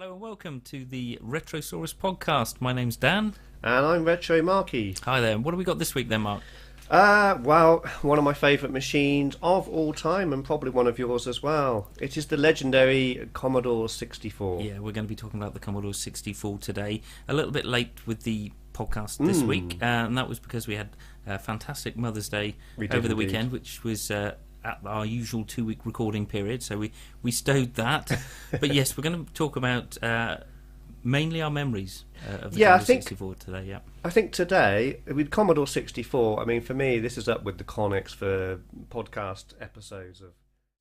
Hello and welcome to the Retrosaurus podcast. My name's Dan. And I'm Retro Marky. Hi there. What have we got this week then, Mark? Well, one of my favourite machines of all time, and probably one of yours as well. It is the legendary Commodore 64. Yeah, we're going to be talking about the Commodore 64 today. A little bit late with the podcast this week, and that was because we had a fantastic Mother's Day over the weekend, which was at our usual 2-week recording period, so we stowed that. But yes, we're going to talk about mainly our memories of the Commodore 64 today. Yeah, I think today with Commodore 64, I mean, for me, this is up with the Conics for podcast episodes of.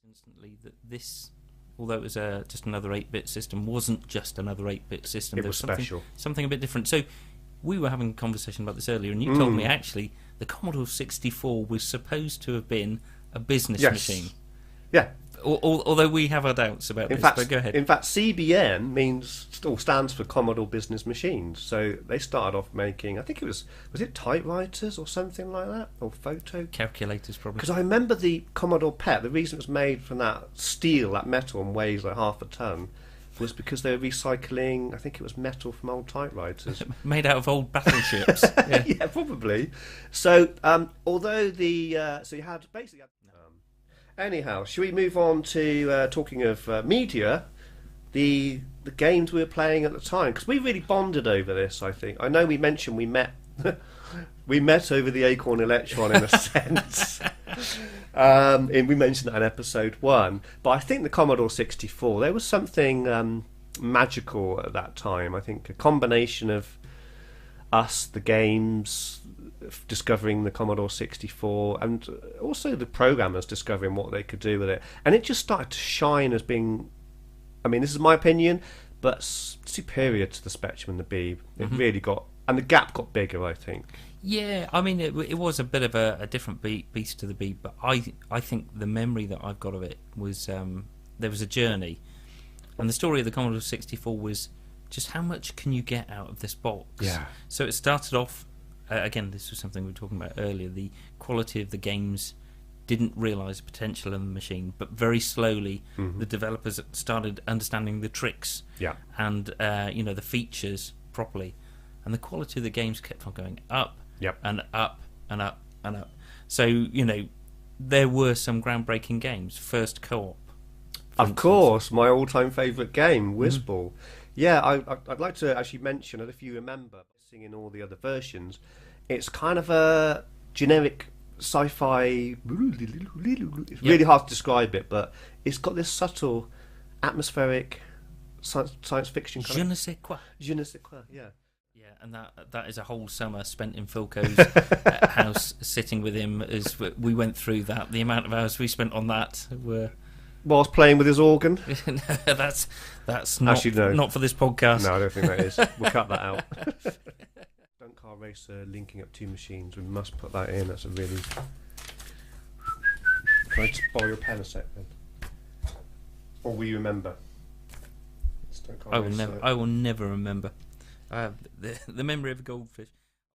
Instantly, that this, although it was just another 8-bit system, wasn't just another 8-bit system. It was special, something a bit different. So we were having a conversation about this earlier, and you told me actually the Commodore 64 was supposed to have been a business machine. Yeah. Although we have our doubts about this, but go ahead. In fact, CBM stands for Commodore Business Machines. So they started off making, I think was it typewriters or something like that? Or photo? Calculators, probably. Because I remember the Commodore PET, the reason it was made from that steel, that metal, and weighs like half a ton, was because they were recycling, I think it was metal from old typewriters. Made out of old battleships. Yeah, probably. So, although so you had basically... anyhow, should we move on to talking of media, the games we were playing at the time? Because we really bonded over this, I think. I know we mentioned we met... we met over the Acorn Electron in a sense. And we mentioned that in episode 1. But I think the Commodore 64, there was something magical at that time. I think a combination of us, the games, discovering the Commodore 64, and also the programmers discovering what they could do with it. And it just started to shine as being, I mean, this is my opinion, but superior to the Spectrum and the Beeb. It really got, and the gap got bigger, I think. Yeah, I mean, it was a bit of a different beast to the Beeb, but I think the memory that I've got of it was there was a journey, and the story of the Commodore 64 was just how much can you get out of this box. Yeah. So it started off, again, this was something we were talking about earlier, the quality of the games didn't realise the potential in the machine, but very slowly the developers started understanding the tricks and the features properly, and the quality of the games kept on going up. And up and up and up. So, there were some groundbreaking games. First Co-op. Of course, my all-time favourite game, Whizball. Yeah, I'd like to actually mention, and if you remember, singing all the other versions, it's kind of a generic sci-fi... It's really hard to describe it, but it's got this subtle, atmospheric science fiction kind Je ne sais quoi. Je ne sais quoi, yeah. Yeah, and that is a whole summer spent in Philco's house, sitting with him as we went through that. The amount of hours we spent on that were... Whilst playing with his organ? that's not, actually, no. Not for this podcast. No, I don't think that is. We'll cut that out. Stunt car racer linking up two machines. We must put that in. That's a really... Can I just borrow your pen a sec then? Or will you remember? I will never remember. The memory of a goldfish.